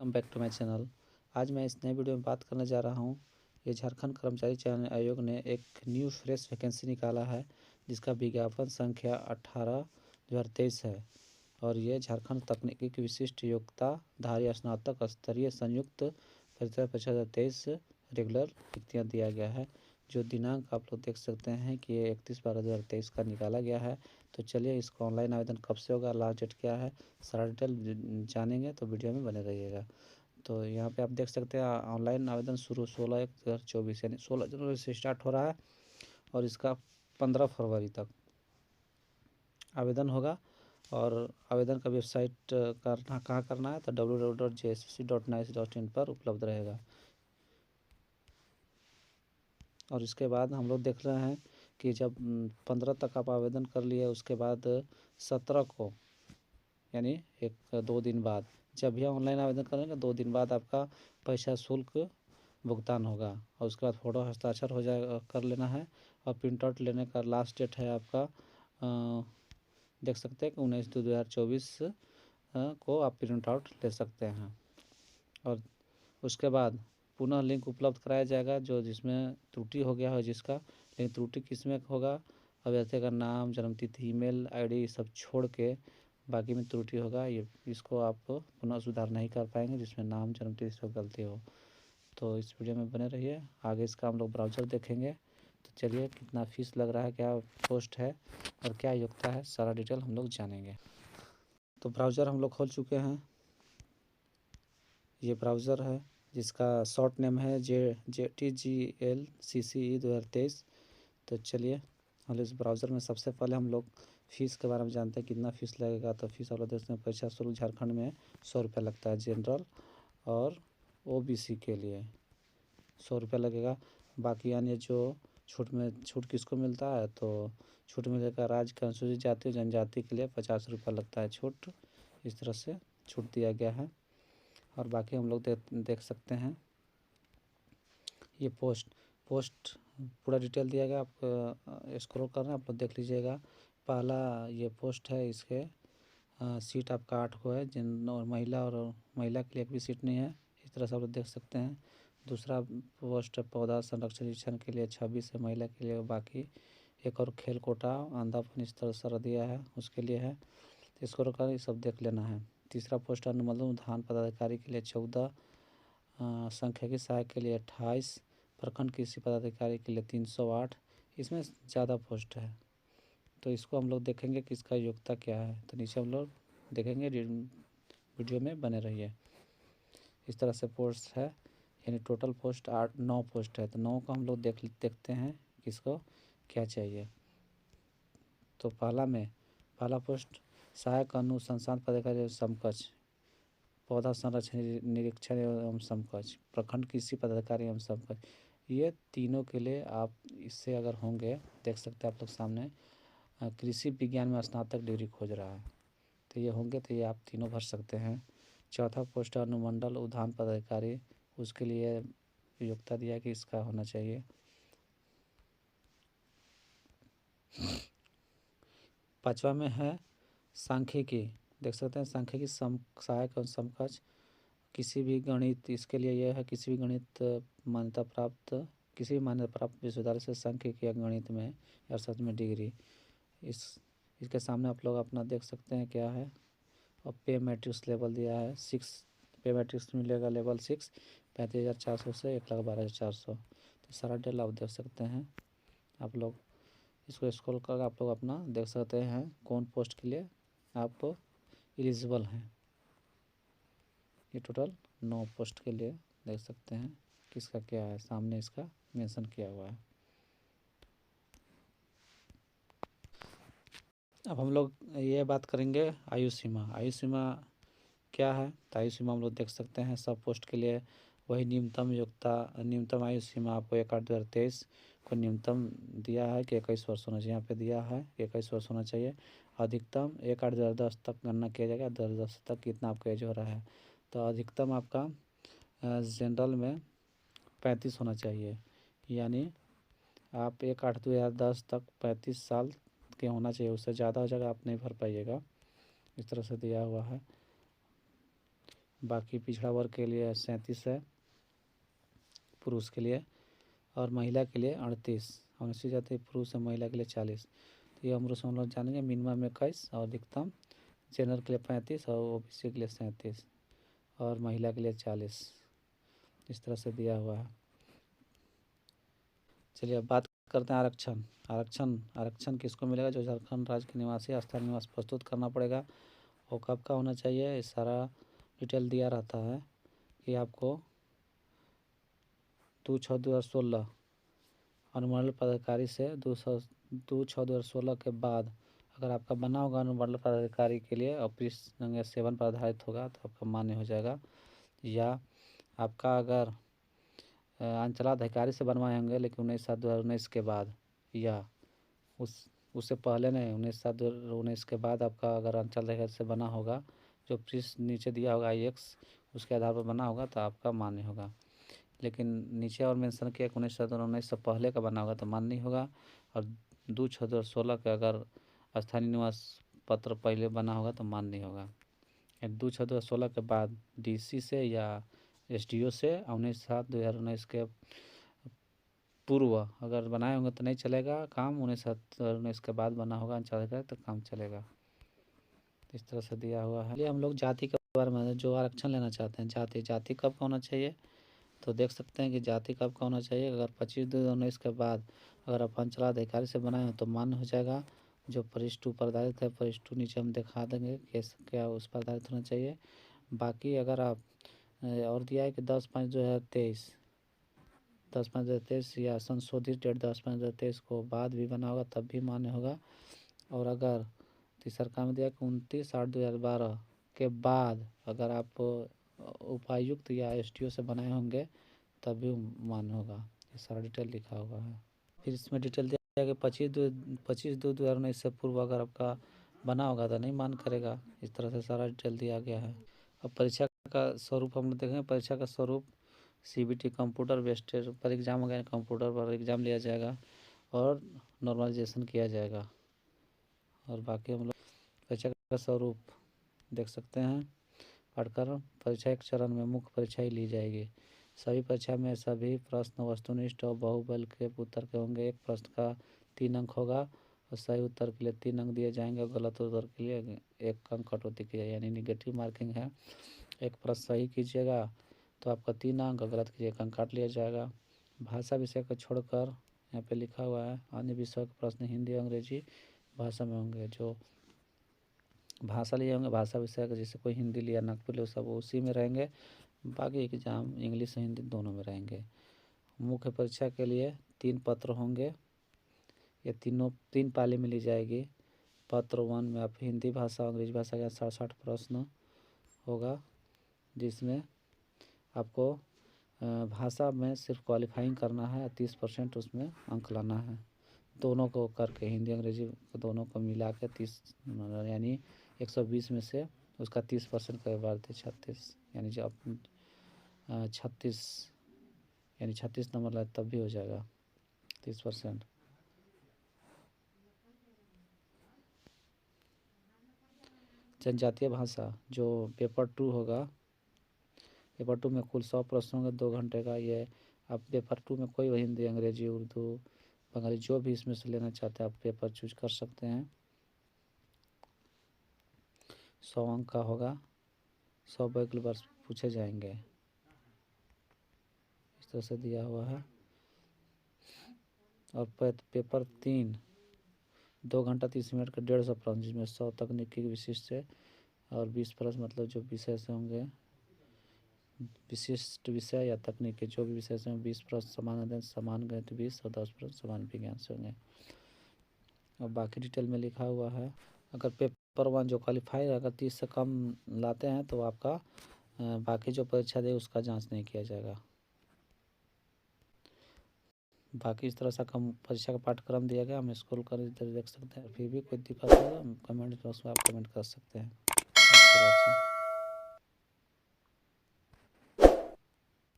Welcome back to my channel. आज मैं इस नए वीडियो में बात करने जा रहा हूँ। ये झारखंड कर्मचारी चयन आयोग ने एक न्यू फ्रेश वैकेंसी निकाला है, जिसका विज्ञापन संख्या 18/2023 है। और ये झारखंड तकनीकी की विशिष्ट योग्यताधारी स्नातक स्तरीय संयुक्त परीक्षा 2023 रेगुलर रिक्तियाँ दिया गया है। जो दिनांक आप लोग देख सकते हैं कि ये 31/12/2023 का निकाला गया है। तो चलिए इसका ऑनलाइन आवेदन कब से होगा, लास्ट डेट क्या है, सारा डिटेल जानेंगे, तो वीडियो में बने रहिएगा। तो यहाँ पे आप देख सकते हैं ऑनलाइन आवेदन शुरू 16/1/2024 यानी 16 जनवरी से स्टार्ट हो रहा है और इसका 15 फरवरी तक आवेदन होगा। और आवेदन का वेबसाइट कहाँ करना है तो www.jssc.nic.in पर उपलब्ध रहेगा। और इसके बाद हम लोग देख रहे हैं कि जब 15 तक आप आवेदन कर लिए, उसके बाद 17 को यानी 2 दिन बाद जब भी ऑनलाइन आवेदन करेंगे 2 दिन बाद आपका पैसा शुल्क भुगतान होगा। और उसके बाद फ़ोटो हस्ताक्षर हो जाएगा, कर लेना है। और प्रिंट आउट लेने का लास्ट डेट है आपका देख सकते हैं कि 19/2/2024 को आप प्रिंट आउट ले सकते हैं। और उसके बाद पुनः लिंक उपलब्ध कराया जाएगा जो जिसमें त्रुटि हो गया हो जिसका, लेकिन त्रुटि किस में होगा, अभ्यर्थी का नाम, जन्मतिथि, ईमेल आईडी सब छोड़ के बाकी में त्रुटि होगा। ये इसको आप पुनः सुधार नहीं कर पाएंगे जिसमें नाम जन्मतिथि से गलती हो। तो इस वीडियो में बने रहिए, आगे इसका हम लोग ब्राउज़र देखेंगे। तो चलिए कितना फ़ीस लग रहा है, क्या पोस्ट है और क्या योग्यता है, सारा डिटेल हम लोग जानेंगे। तो ब्राउज़र हम लोग खोल चुके हैं। ये ब्राउज़र है जिसका शॉर्ट नेम है JTGLCCE 2023। तो चलिए हम इस ब्राउज़र में सबसे पहले हम लोग फ़ीस के बारे में जानते हैं कितना फ़ीस लगेगा। तो फीस आप लोग देखते हैं, परीक्षा शुल्क झारखंड में 100 रुपये लगता है। जनरल और OBC के लिए 100 रुपये लगेगा। बाकी अन्य जो छूट किसको मिलता है तो छूट मिलेगा राज्य के अनुसूचित जाति और जनजाति के लिए 50 रुपये लगता है छूट। इस तरह से छूट दिया गया है। और बाकी हम लोग देख सकते हैं ये पोस्ट पूरा डिटेल दिया गया। आप स्क्रॉल करना, आप लोग देख लीजिएगा। पहला ये पोस्ट है, इसके सीट आपका 8 को है। जिन और महिला के लिए एक भी सीट नहीं है। इस तरह से आप लोग देख सकते हैं। दूसरा पोस्ट पौधा संरक्षण निरीक्षण के लिए 26 है, महिला के लिए। बाकी एक और खेल कोटा अंधापन इस तरह से दिया है, उसके लिए है। तो स्क्रॉल कर सब देख लेना है। तीसरा पोस्ट अनुमोदन धान पदाधिकारी के लिए 14, सांख्यिकी सहायक के लिए 28, प्रखंड कृषि पदाधिकारी के लिए 308। इसमें ज़्यादा पोस्ट है, तो इसको हम लोग देखेंगे कि इसका योग्यता क्या है। तो नीचे हम लोग देखेंगे, वीडियो में बने रहिए। इस तरह से पोस्ट है, यानी टोटल पोस्ट 9 पोस्ट है। तो 9 को हम लोग देखते हैं किसको क्या चाहिए। तो पहला पोस्ट सहायक अनुसंधान पदाधिकारी एवं समकक्ष, पौधा संरक्षण निरीक्षण एवं समकक्ष, प्रखंड कृषि पदाधिकारी एवं समकक्ष। ये तीनों के लिए आप इससे अगर होंगे, देख सकते हैं आप लोग सामने कृषि विज्ञान में स्नातक डिग्री खोज रहा है, तो ये होंगे तो ये आप तीनों भर सकते हैं। चौथा पोस्ट अनुमंडल उद्यान पदाधिकारी, उसके लिए योग्यता दिया कि इसका होना चाहिए। पांचवा में है सांख्यिकी, देख सकते हैं सांख्यिकी सहायक और समकक्ष किसी भी गणित, इसके लिए यह है किसी भी गणित मान्यता प्राप्त विश्वविद्यालय से सांख्यिकी या गणित में या अर्थशास्त्र में डिग्री। इसके सामने आप लोग अपना देख सकते हैं क्या है। और पे मैट्रिक्स लेवल दिया है 6, पे मैट्रिक्स मिलेगा लेवल 6 35,400 से 1,12,400। तो सारा डिटेल आप देख सकते हैं। आप लोग इसको स्क्रॉल कर आप लोग अपना देख सकते हैं कौन पोस्ट के लिए आप एलिजिबल हैं। ये टोटल 9 पोस्ट के लिए देख सकते हैं किसका क्या है, सामने इसका मेंशन किया हुआ है। अब हम लोग ये बात करेंगे आयु सीमा क्या है। तो आयु सीमा हम लोग देख सकते हैं सब पोस्ट के लिए वही न्यूनतम आयु सीमा आपको 1/8/2023 को न्यूनतम दिया है कि 21 वर्ष होना चाहिए। यहाँ पे दिया है 21 वर्ष होना चाहिए। अधिकतम 1/8/2010 तक गणना किया जाएगा, 2010 तक कितना आपका एज हो रहा है। तो अधिकतम आपका जनरल में 35 होना चाहिए, यानी आप 1/8/2010 तक 35 साल के होना चाहिए। उससे ज़्यादा हो जाएगा आप नहीं भर पाइएगा। इस तरह से दिया हुआ है। बाकी पिछड़ा वर्ग के लिए 37 है पुरुष के लिए, और महिला के लिए 38। अनुसूचित जाति पुरुष और महिला के लिए 40। तो ये उम्र से हम लोग जानेंगे। मिनिमम 21 और अधिकतम जनरल के लिए 35 और ओबीसी के लिए 37 और महिला के लिए 40। इस तरह से दिया हुआ है। चलिए अब बात करते हैं आरक्षण। आरक्षण किसको मिलेगा? जो झारखंड राज्य के निवासी स्थायी निवास प्रस्तुत करना पड़ेगा। और कब का होना चाहिए? ये सारा डिटेल दिया रहता है कि आपको 2/6/2016 अनुमंडल पदाधिकारी से 2/6/2016 के बाद अगर आपका बना होगा अनुमंडल पदाधिकारी के लिए और 7 पर आधारित होगा तो आपका मान्य हो जाएगा। या आपका अगर अंचलाधिकारी से बनवाए होंगे लेकिन 19/7/2019 के बाद, या उससे पहले नहीं 19/7/2019 के बाद आपका अगर अंचलाधिकारी से बना होगा, जो नीचे दिया होगा IX उसके आधार पर बना होगा तो आपका मान्य होगा। लेकिन नीचे और मेंशन किया 19/7/2019 से पहले का बना होगा तो मान्य नहीं होगा। और 2/6/2016 का अगर स्थानीय निवास पत्र पहले बना होगा तो मान्य नहीं होगा। 2/6/2016 के बाद DC से या SDO से 19/7/2019 के पूर्व अगर बनाए होंगे तो नहीं चलेगा काम। 19/7/2019 के बाद बना होगा अंचलाधिकारी तो काम चलेगा। इस तरह से दिया हुआ है। हम लोग जाति के बारे में जो आरक्षण लेना चाहते हैं, जाति कब का होना चाहिए? तो देख सकते हैं कि जाति कब का होना चाहिए। अगर 25/2/2019 के बाद अगर आप अंचलाधिकारी से बनाए हो तो मान्य हो जाएगा। जो परिशिष्ट ऊपर आधारित है, परिशिष्ट नीचे हम दिखा देंगे क्या उस पर आधारित होना चाहिए। बाकी अगर आप और दिया है कि 10/5/2023 10/5/2023 या संशोधित डेट 10/5/2023 को बाद भी बना होगा तब भी मान्य होगा। और अगर तीसरा में दिया कि 29/8/2012 के बाद अगर आप उपायुक्त या SDO से बनाए होंगे तब भी मान्य होगा। ये सारा डिटेल लिखा हुआ है। फिर इसमें डिटेल दिया कि 25/2/2019 से पूर्व अगर आपका बना होगा तो नहीं मान करेगा। इस तरह से सारा डिटेल दिया गया है। अब परीक्षा का स्वरूप हम लोग देखेंगे। परीक्षा का स्वरूप CBT कंप्यूटर बेस्ड पर एग्जाम होगा, कंप्यूटर पर एग्जाम लिया जाएगा और नॉर्मलाइजेशन किया जाएगा। और बाकी हम लोग परीक्षा का स्वरूप देख सकते हैं पढ़कर। परीक्षा एक चरण में मुख्य परीक्षा ही ली जाएगी। सभी परीक्षा में सभी प्रश्न वस्तुनिष्ठ और बहुबल के उत्तर के होंगे। एक प्रश्न का 3 अंक होगा और सही उत्तर के लिए 3 अंक दिए जाएंगे और गलत उत्तर के लिए 1 अंक कटौती की जाएगी, यानी निगेटिव मार्किंग है। एक प्रश्न सही कीजिएगा तो आपका 3 अंक, गलत कीजिए 1 अंक काट लिया जाएगा। भाषा विषय को छोड़कर यहाँ पे लिखा हुआ है अन्य विषयों के प्रश्न हिंदी और अंग्रेजी भाषा में होंगे। जो भाषा लिए होंगे भाषा विषय का, जैसे कोई हिंदी लिया नागपुर लिया सब उसी में रहेंगे। बाकी एग्जाम इंग्लिश और हिंदी दोनों में रहेंगे। मुख्य परीक्षा के लिए 3 पत्र होंगे। ये 3 पाली में ली जाएगी। पत्र 1 में आप हिंदी भाषा अंग्रेजी भाषा का 60 प्रश्न होगा, जिसमें आपको भाषा में सिर्फ क्वालिफाइंग करना है। 30% उसमें अंक लाना है। दोनों को करके हिंदी अंग्रेजी दोनों को मिला के 30 यानी 120 में से उसका 30% का बार थे 36, यानी जब 36 नंबर लाए तब भी हो जाएगा 30%। जनजातीय भाषा जो पेपर 2 होगा, पेपर 2 में कुल 100 प्रश्न होंगे 2 घंटे का। ये आप पेपर 2 में कोई हिंदी अंग्रेजी उर्दू बंगाली जो भी इसमें से लेना चाहते हैं आप पेपर चूज कर सकते हैं। 100 अंक का होगा। 100 वैकल्पिक वर्ष पूछे जाएंगे। इस तरह से दिया हुआ है। और पेपर 3 2 घंटा 30 मिनट का 150 प्रश्न, जिसमें 100 तकनीकी विशिष्ट से और 20 प्रश्न मतलब जो विषय से होंगे, विशिष्ट विषय या तकनीकी जो भी विषय से 20 प्रश्न समान गणित 20 और 10 प्रश्न समान विज्ञान से होंगे। और बाकी डिटेल में लिखा हुआ है। अगर पेपर 1 जो क्वालिफाई अगर 30 से कम लाते हैं तो आपका बाकी जो परीक्षा दे उसका जांच नहीं किया जाएगा। बाकी इस तरह से कम परीक्षा का पाठ्यक्रम दिया गया, हम स्क्रॉल कर देख सकते हैं। फिर भी कोई दिक्कत है कमेंट बॉक्स में आप कमेंट कर सकते हैं।